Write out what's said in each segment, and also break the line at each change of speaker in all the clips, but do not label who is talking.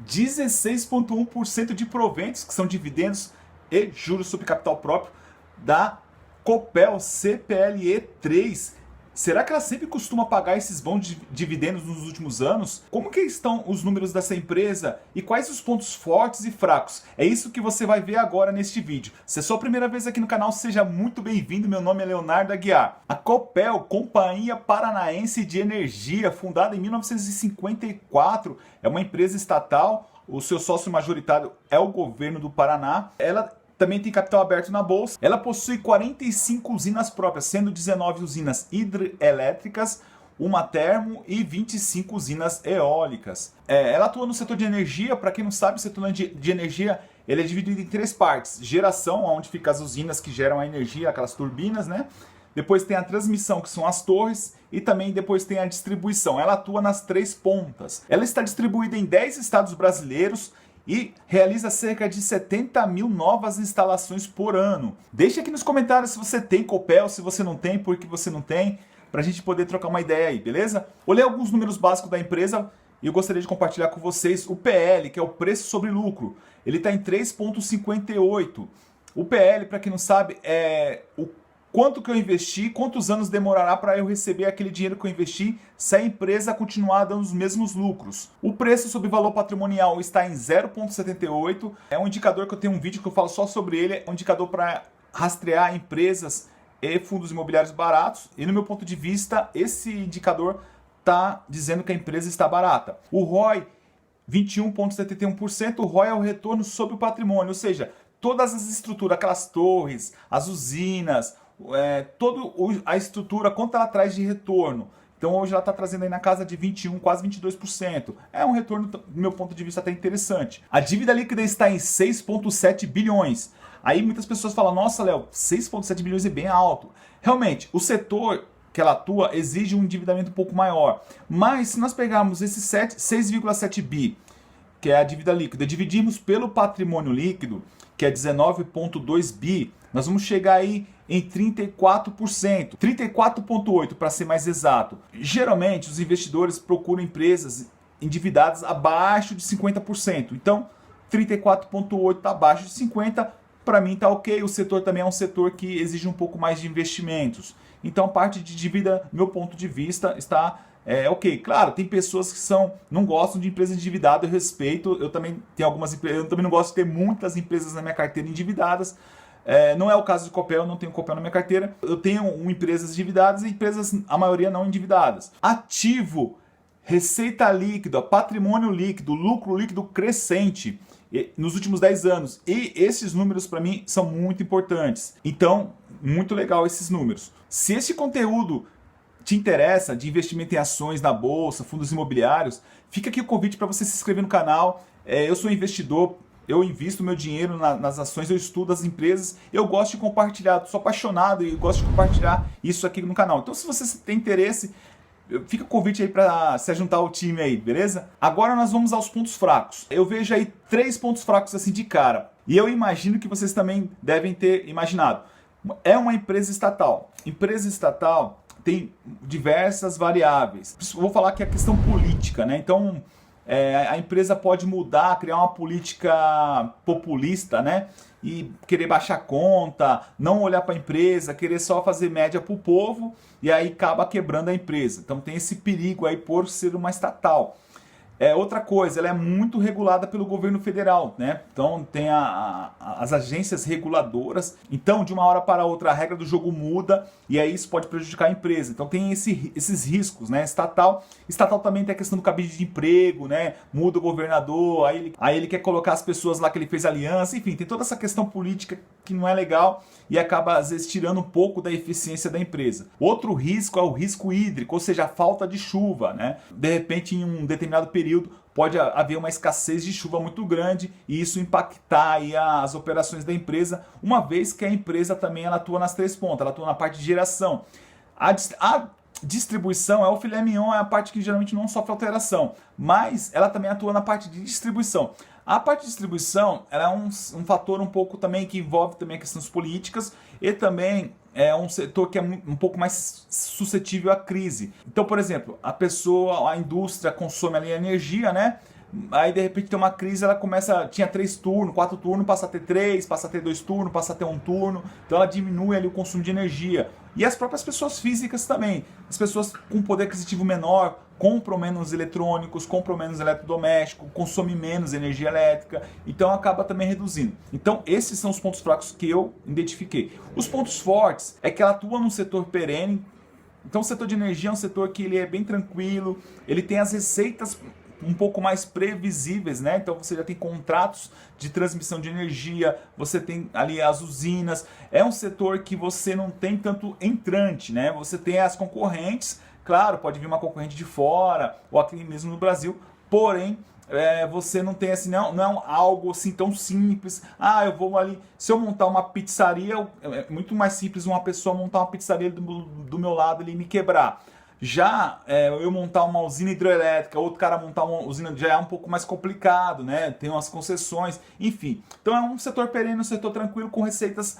16,1% de proventos, que são dividendos e juros sobre capital próprio da Copel CPLE 3. Será que ela sempre costuma pagar esses bons dividendos nos últimos anos? Como que estão os números dessa empresa e quais os pontos fortes e fracos? É isso que você vai ver agora neste vídeo. Se é sua primeira vez aqui no canal, seja muito bem-vindo. Meu nome é Leonardo Aguiar. A Copel, Companhia Paranaense de Energia, fundada em 1954, é uma empresa estatal. O seu sócio majoritário é o governo do Paraná. Ela também tem capital aberto na bolsa. Ela possui 45 usinas próprias, sendo 19 usinas hidrelétricas, uma termo e 25 usinas eólicas. Ela atua no setor de energia. Para quem não sabe, o setor de energia ele é dividido em três partes: geração, onde ficam as usinas que geram a energia, aquelas turbinas, né? Depois tem a transmissão, que são as torres, e também depois tem a distribuição. Ela atua nas três pontas. Ela está distribuída em 10 estados brasileiros e realiza cerca de 70 mil novas instalações por ano. Deixe aqui nos comentários se você tem Copel, se você não tem, por que você não tem, para a gente poder trocar uma ideia aí, beleza? Olhei alguns números básicos da empresa e eu gostaria de compartilhar com vocês o PL, que é o preço sobre lucro. Ele está em 3,58. O PL, para quem não sabe, é o quanto que eu investi, quantos anos demorará para eu receber aquele dinheiro que eu investi se a empresa continuar dando os mesmos lucros. O preço sobre valor patrimonial está em 0,78. É um indicador que eu tenho um vídeo que eu falo só sobre ele. É um indicador para rastrear empresas e fundos imobiliários baratos. E no meu ponto de vista, esse indicador está dizendo que a empresa está barata. O ROI, 21,71%. O ROI é o retorno sobre o patrimônio, ou seja, todas as estruturas, aquelas torres, as usinas, toda a estrutura, quanto ela traz de retorno. Então hoje ela está trazendo aí na casa de 21, quase 22%. É um retorno, do meu ponto de vista, até interessante. A dívida líquida está em 6,7 bilhões. Aí muitas pessoas falam: nossa, Léo, 6,7 bilhões é bem alto. Realmente, o setor que ela atua exige um endividamento um pouco maior. Mas se nós pegarmos esse 6,7 bi, que é a dívida líquida, dividirmos pelo patrimônio líquido, que é 19,2 bi, nós vamos chegar aí em 34%, 34,8% para ser mais exato. Geralmente os investidores procuram empresas endividadas abaixo de 50%. Então 34,8% está abaixo de 50%, para mim está ok. O setor também é um setor que exige um pouco mais de investimentos. Então a parte de dívida, meu ponto de vista, está ok. Claro, tem pessoas que não gostam de empresas endividadas, eu respeito. Eu também tenho algumas empresas, eu também não gosto de ter muitas empresas na minha carteira endividadas. Não é o caso de Copel, eu não tenho Copel na minha carteira. Eu tenho empresas endividadas e empresas, a maioria, não endividadas. Ativo, receita líquida, patrimônio líquido, lucro líquido crescente nos últimos 10 anos. E esses números, para mim, são muito importantes. Então, muito legal esses números. Se esse conteúdo te interessa, de investimento em ações na bolsa, fundos imobiliários, fica aqui o convite para você se inscrever no canal. Eu sou investidor, eu invisto meu dinheiro nas ações, eu estudo as empresas, eu gosto de compartilhar, sou apaixonado e gosto de compartilhar isso aqui no canal. Então, se você tem interesse, fica o convite aí para se juntar ao time aí, beleza? Agora nós vamos aos pontos fracos. Eu vejo aí 3 pontos fracos assim de cara, e eu imagino que vocês também devem ter imaginado. É uma empresa estatal. Empresa estatal tem diversas variáveis. Vou falar que é a questão política, né? Então, a empresa pode mudar, criar uma política populista, né? E querer baixar a conta, não olhar para a empresa, querer só fazer média para o povo, e aí acaba quebrando a empresa. Então tem esse perigo aí por ser uma estatal. Outra coisa, ela é muito regulada pelo governo federal, né? Então tem as agências reguladoras. Então, de uma hora para outra, a regra do jogo muda e aí isso pode prejudicar a empresa. Então tem esses riscos, né? Estatal também tem a questão do cabide de emprego, né? Muda o governador, aí ele quer colocar as pessoas lá que ele fez aliança. Enfim, tem toda essa questão política que não é legal e acaba, às vezes, tirando um pouco da eficiência da empresa. Outro risco é o risco hídrico, ou seja, a falta de chuva, né? De repente, em um determinado período, pode haver uma escassez de chuva muito grande e isso impactar aí as operações da empresa, uma vez que a empresa também ela atua nas três pontas, ela atua na parte de geração. A distribuição é o filé mignon, é a parte que geralmente não sofre alteração, mas ela também atua na parte de distribuição. A parte de distribuição ela é um fator um pouco também que envolve também questões políticas e também é um setor que é um pouco mais suscetível à crise. Então, por exemplo, a indústria consome ali energia, né? aí de repente tem uma crise, ela começa, tinha 3 turnos, 4 turnos, passa a ter 3, passa a ter 2 turnos, passa a ter 1 turno, então ela diminui ali o consumo de energia. E as próprias pessoas físicas também, as pessoas com poder aquisitivo menor, compram menos eletrônicos, compram menos eletrodoméstico, consomem menos energia elétrica, então acaba também reduzindo. Então esses são os pontos fracos que eu identifiquei. Os pontos fortes é que ela atua num setor perene, então o setor de energia é um setor que ele é bem tranquilo, ele tem as receitas um pouco mais previsíveis, né? Então você já tem contratos de transmissão de energia, você tem ali as usinas, é um setor que você não tem tanto entrante, né? Você tem as concorrentes, claro, pode vir uma concorrente de fora, ou aqui mesmo no Brasil, porém você não tem assim, não é algo assim tão simples. Ah, eu vou ali, se eu montar uma pizzaria, é muito mais simples uma pessoa montar uma pizzaria do meu lado ali e me quebrar. Já eu montar uma usina hidrelétrica, outro cara montar uma usina, já é um pouco mais complicado, né? Tem umas concessões, enfim. Então é um setor perene, um setor tranquilo, com receitas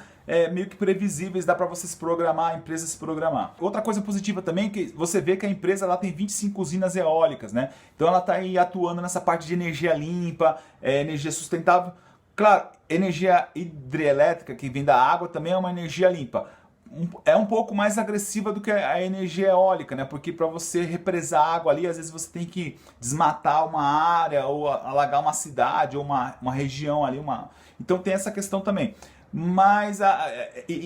meio que previsíveis, dá para você se programar, a empresa se programar. Outra coisa positiva também é que você vê que a empresa ela tem 25 usinas eólicas, né? Então ela está aí atuando nessa parte de energia limpa, energia sustentável. Claro, energia hidrelétrica que vem da água também é uma energia limpa. É um pouco mais agressiva do que a energia eólica, né? Porque para você represar água ali, às vezes você tem que desmatar uma área ou alagar uma cidade ou uma região ali, então tem essa questão também. Mas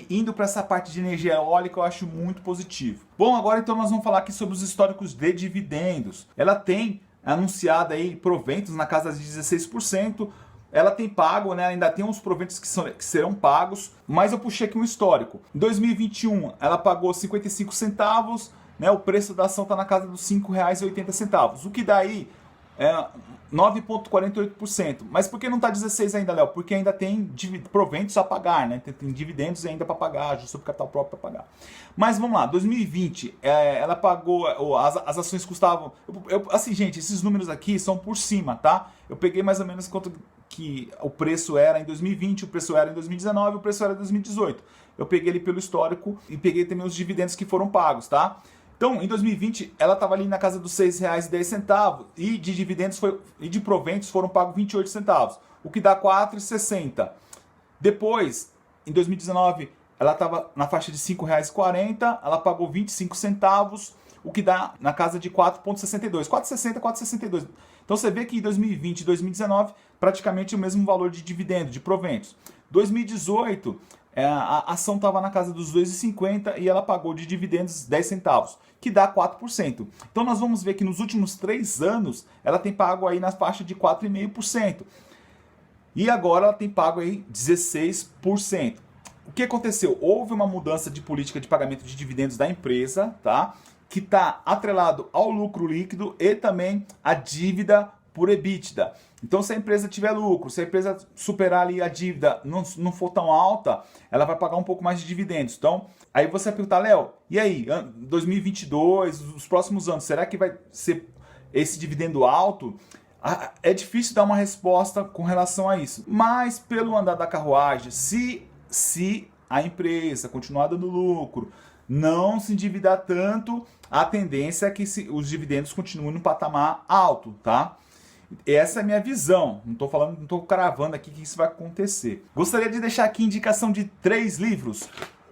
indo para essa parte de energia eólica eu acho muito positivo. Bom, agora então nós vamos falar aqui sobre os históricos de dividendos. Ela tem anunciado aí proventos na casa de 16%. Ela tem pago, né? Ainda tem uns proventos que serão pagos, mas eu puxei aqui um histórico. Em 2021, ela pagou 55 centavos, né? O preço da ação está na casa dos R$ 5,80, o que dá aí 9,48%. Mas por que não está 16 ainda, Léo? Porque ainda tem proventos a pagar, né? Tem dividendos ainda para pagar, justo sobre capital próprio para pagar. Mas vamos lá, 2020, ela pagou, as ações custavam... assim, gente, esses números aqui são por cima, tá? Eu peguei mais ou menos quanto que o preço era em 2020, o preço era em 2019, o preço era em 2018. Eu peguei ele pelo histórico e peguei também os dividendos que foram pagos, tá? Então, em 2020, ela estava ali na casa dos R$ 6,10 e de dividendos e de proventos foram pagos 28 centavos, o que dá R$ 4,60. Depois, em 2019, ela estava na faixa de R$ 5,40, ela pagou 25 centavos, o que dá na casa de 4,62. 4,60, 4,62. Então você vê que em 2020 e 2019, praticamente o mesmo valor de dividendo, de proventos. 2018, a ação estava na casa dos 2,50 e ela pagou de dividendos 10 centavos, que dá 4%. Então nós vamos ver que nos últimos 3 anos, ela tem pago aí na faixa de 4,5%. E agora ela tem pago aí 16%. O que aconteceu? Houve uma mudança de política de pagamento de dividendos da empresa, tá? Que está atrelado ao lucro líquido e também à dívida por EBITDA. Então, se a empresa tiver lucro, se a empresa superar ali a dívida, não for tão alta, ela vai pagar um pouco mais de dividendos. Então, aí você vai perguntar, Léo, e aí, 2022, os próximos anos, será que vai ser esse dividendo alto? É difícil dar uma resposta com relação a isso. Mas, pelo andar da carruagem, se a empresa continuar dando lucro, não se endividar tanto, a tendência é que os dividendos continuem no patamar alto, tá? Essa é a minha visão, não estou cravando aqui que isso vai acontecer. Gostaria de deixar aqui indicação de 3 livros.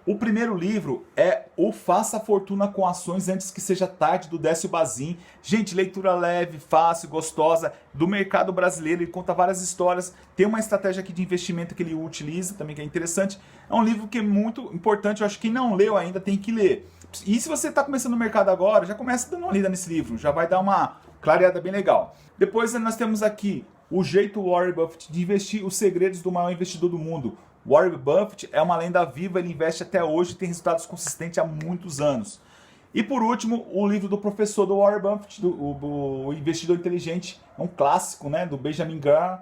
O primeiro livro é O Faça Fortuna com Ações Antes que Seja Tarde, do Décio Bazin. Gente, leitura leve, fácil, gostosa, do mercado brasileiro. Ele conta várias histórias, tem uma estratégia aqui de investimento que ele utiliza, também que é interessante. É um livro que é muito importante, eu acho que quem não leu ainda tem que ler. E se você está começando no mercado agora, já começa dando uma lida nesse livro, já vai dar uma clareada bem legal. Depois nós temos aqui O Jeito Warren Buffett de Investir, Os Segredos do Maior Investidor do Mundo. Warren Buffett é uma lenda viva, ele investe até hoje e tem resultados consistentes há muitos anos. E por último, o livro do professor do Warren Buffett, o Investidor Inteligente, é um clássico, né, do Benjamin Graham,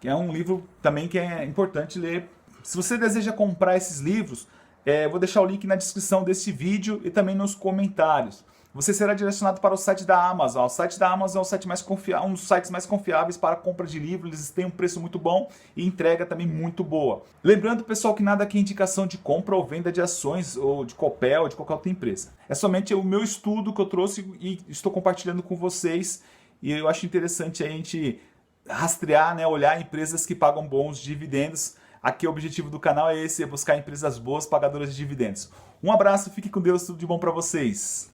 que é um livro também que é importante ler. Se você deseja comprar esses livros, vou deixar o link na descrição desse vídeo e também nos comentários. Você será direcionado para o site da Amazon. O site da Amazon é o site um dos sites mais confiáveis para a compra de livros. Eles têm um preço muito bom e entrega também muito boa. Lembrando, pessoal, que nada aqui é indicação de compra ou venda de ações ou de Copel ou de qualquer outra empresa. É somente o meu estudo que eu trouxe e estou compartilhando com vocês. E eu acho interessante a gente rastrear, né, olhar empresas que pagam bons dividendos. Aqui o objetivo do canal é esse, é buscar empresas boas pagadoras de dividendos. Um abraço, fique com Deus, tudo de bom para vocês.